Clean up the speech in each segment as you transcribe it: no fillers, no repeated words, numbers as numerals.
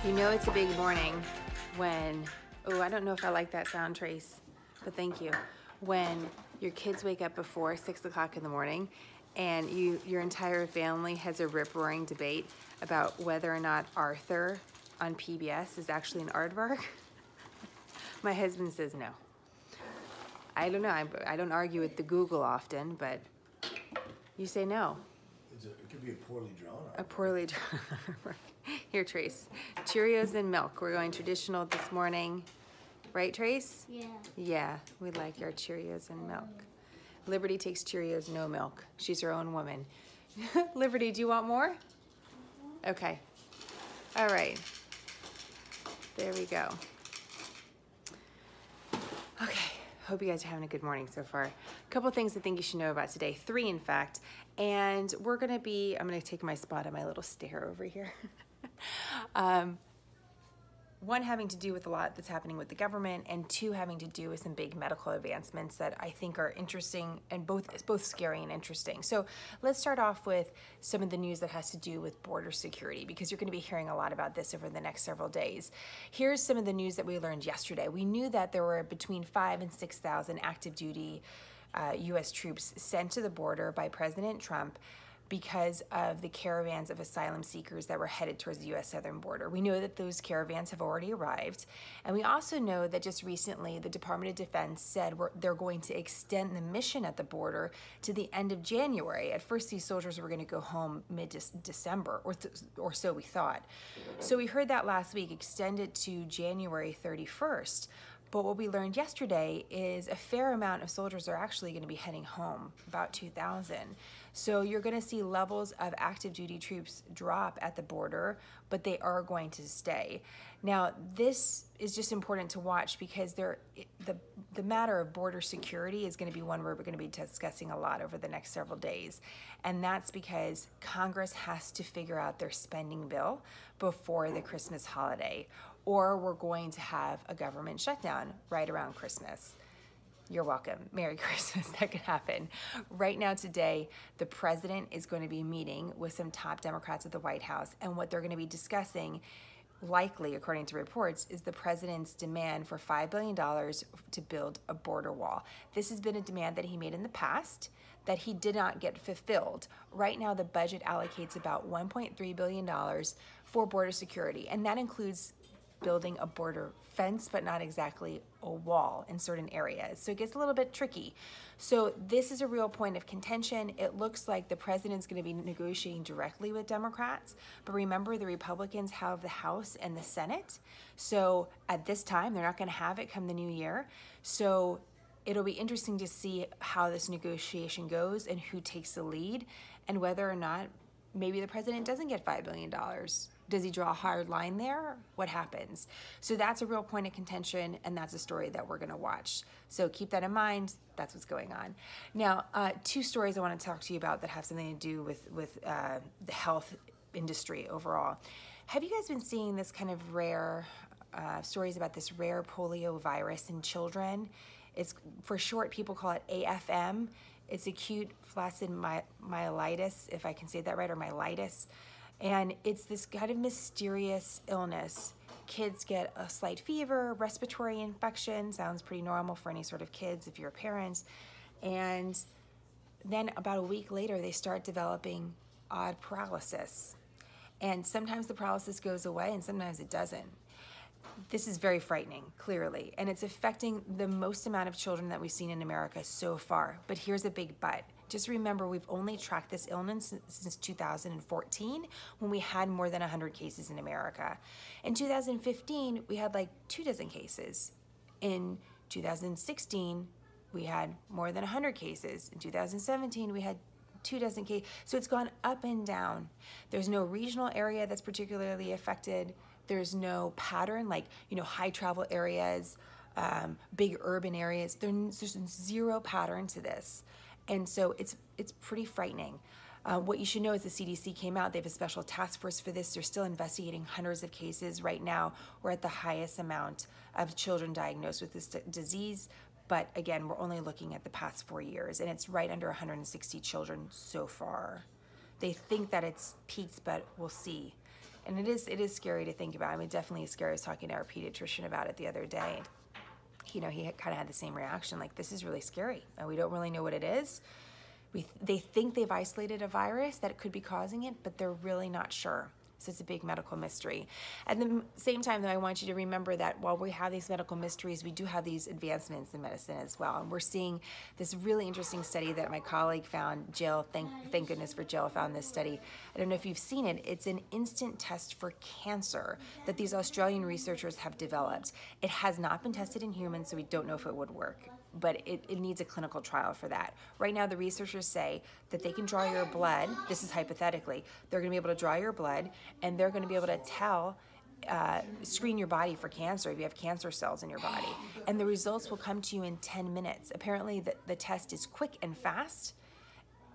You know it's a big morning when, oh, I don't know if I like that sound, Trace, but thank you. When your kids wake up before 6 o'clock in the morning and your entire family has a rip-roaring debate about whether or not Arthur on PBS is actually an aardvark. My husband says no. I don't know, I don't argue with the Google often, but you say no. It could be a poorly drawn aardvark. A poorly drawn aardvark. Here, Trace. Cheerios and milk. We're going traditional this morning. Right, Trace? Yeah. Yeah, we like our Cheerios and milk. Liberty takes Cheerios, no milk. She's her own woman. Liberty, do you want more? Okay. All right. There we go. Okay. Hope you guys are having a good morning so far. A couple things I think you should know about today. 3, in fact. And I'm going to take my spot on my little stair over here. One having to do with a lot that's happening with the government, and 2 having to do with some big medical advancements that I think are interesting, and both scary and interesting. So let's start off with some of the news that has to do with border security, because you're going to be hearing a lot about this over the next several days. Here's some of the news that we learned yesterday. We knew that there were between 5,000 and 6,000 active duty U.S. troops sent to the border by President Trump because of the caravans of asylum seekers that were headed towards the U.S. southern border. We know that those caravans have already arrived, and we also know that just recently the Department of Defense said they're going to extend the mission at the border to the end of January. At first, these soldiers were going to go home mid-December, or so we thought. So we heard that last week, extended to January 31st. But what we learned yesterday is a fair amount of soldiers are actually going to be heading home, about 2,000. So you're going to see levels of active duty troops drop at the border, but they are going to stay. Now, this is just important to watch because the matter of border security is going to be one we're going to be discussing a lot over the next several days. And that's because Congress has to figure out their spending bill before the Christmas holiday, or we're going to have a government shutdown right around Christmas. You're welcome. Merry Christmas. That could happen. Right now today, the president is going to be meeting with some top Democrats at the White House, and what they're going to be discussing, likely, according to reports, is the president's demand for $5 billion to build a border wall. This has been a demand that he made in the past that he did not get fulfilled. Right now, the budget allocates about $1.3 billion for border security, and that includes building a border fence, but not exactly a wall in certain areas. So it gets a little bit tricky. So this is a real point of contention. It looks like the president's going to be negotiating directly with Democrats, but remember the Republicans have the House and the Senate. So at this time, they're not going to have it come the new year. So it'll be interesting to see how this negotiation goes and who takes the lead, and whether or not maybe the president doesn't get $5 billion. Does he draw a hard line there? What happens? So that's a real point of contention, and that's a story that we're going to watch. So keep that in mind. That's what's going on. Now, 2 stories I want to talk to you about that have something to do with the health industry overall. Have you guys been seeing this kind of rare stories about this rare polio virus in children? It's, for short, people call it AFM. It's acute flaccid myelitis, if I can say that right, or myelitis. And it's this kind of mysterious illness. Kids get a slight fever, respiratory infection, sounds pretty normal for any sort of kids if you're a parent. And then about a week later, they start developing odd paralysis. And sometimes the paralysis goes away and sometimes it doesn't. This is very frightening, clearly, and it's affecting the most amount of children that we've seen in America so far. But here's a big but. Just remember, we've only tracked this illness since 2014, when we had more than 100 cases in America. In 2015, we had like 24 cases. In 2016, we had more than 100 cases. In 2017, we had 24 cases. So it's gone up and down. There's no regional area that's particularly affected. There's no pattern, like, high travel areas, big urban areas. There's zero pattern to this. And so it's pretty frightening. What you should know is the CDC came out. They have a special task force for this. They're still investigating hundreds of cases. Right now, we're at the highest amount of children diagnosed with this disease. But again, we're only looking at the past 4 years, and it's right under 160 children so far. They think that it's peaked, but we'll see. And it is scary to think about. I mean, definitely scary. I was talking to our pediatrician about it the other day. He kind of had the same reaction, like, this is really scary. We don't really know what it is. They think they've isolated a virus that could be causing it, but they're really not sure. So it's a big medical mystery. At the same time, though, I want you to remember that while we have these medical mysteries, we do have these advancements in medicine as well. And we're seeing this really interesting study that my colleague found, Jill, thank goodness for Jill, found this study. I don't know if you've seen it. It's an instant test for cancer that these Australian researchers have developed. It has not been tested in humans, so we don't know if it would work. But it needs a clinical trial for that. Right now, the researchers say that they can draw your blood. This is hypothetically. They're going to be able to draw your blood, and they're going to be able to screen your body for cancer if you have cancer cells in your body. And the results will come to you in 10 minutes. Apparently, the test is quick and fast.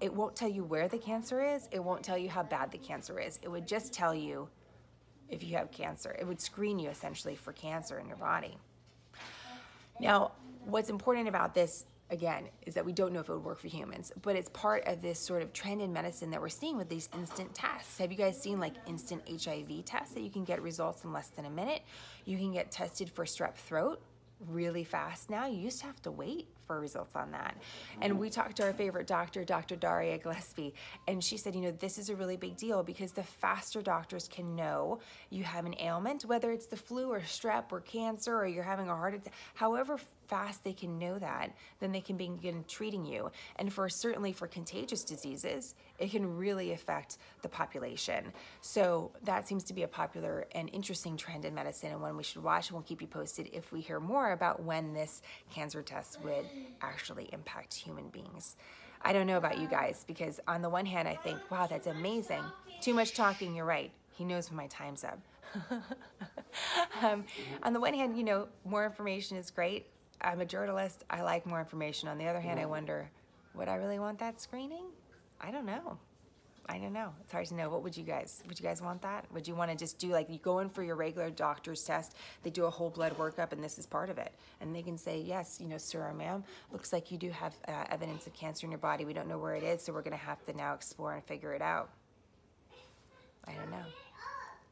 It won't tell you where the cancer is. It won't tell you how bad the cancer is. It would just tell you if you have cancer. It would screen you, essentially, for cancer in your body. Now, what's important about this, again, is that we don't know if it would work for humans, but it's part of this sort of trend in medicine that we're seeing with these instant tests. Have you guys seen like instant HIV tests that you can get results in less than a minute? You can get tested for strep throat really fast now. You used to have to wait for results on that. And we talked to our favorite doctor, Dr. Daria Gillespie, and she said, this is a really big deal because the faster doctors can know you have an ailment, whether it's the flu or strep or cancer or you're having a heart attack, however fast they can know that, then they can begin treating you. And certainly for contagious diseases, it can really affect the population. So that seems to be a popular and interesting trend in medicine and one we should watch, and we'll keep you posted if we hear more about when this cancer test would actually impact human beings. I don't know about you guys, because on the one hand I think, wow, that's amazing. Too much talking, you're right. He knows when my time's up. On the one hand, more information is great. I'm a journalist. I like more information. On the other hand, I wonder, would I really want that screening? I don't know. It's hard to know. Would you guys want that? Would you want to just do, like, you go in for your regular doctor's test, they do a whole blood workup, and this is part of it. And they can say, yes, sir or ma'am, looks like you do have evidence of cancer in your body. We don't know where it is, so we're going to have to now explore and figure it out. I don't know.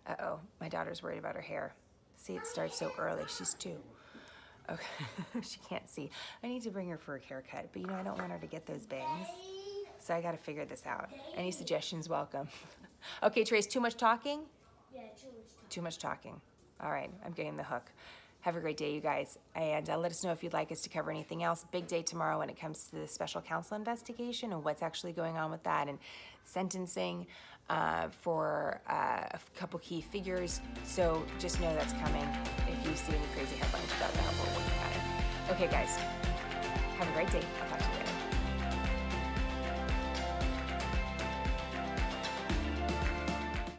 Uh-oh, my daughter's worried about her hair. See, it starts so early. She's 2. Okay, she can't see. I need to bring her for a haircut, but I don't want her to get those bangs. So I got to figure this out. Any suggestions, welcome. Okay, Trace, too much talking? Yeah, too much talking. Too much talking. All right, I'm getting the hook. Have a great day, you guys. And let us know if you'd like us to cover anything else. Big day tomorrow when it comes to the special counsel investigation and what's actually going on with that, and sentencing for a couple key figures. So just know that's coming if you see any crazy headlines about that. We're working on it. Okay, guys. Have a great day. I'll talk to you later.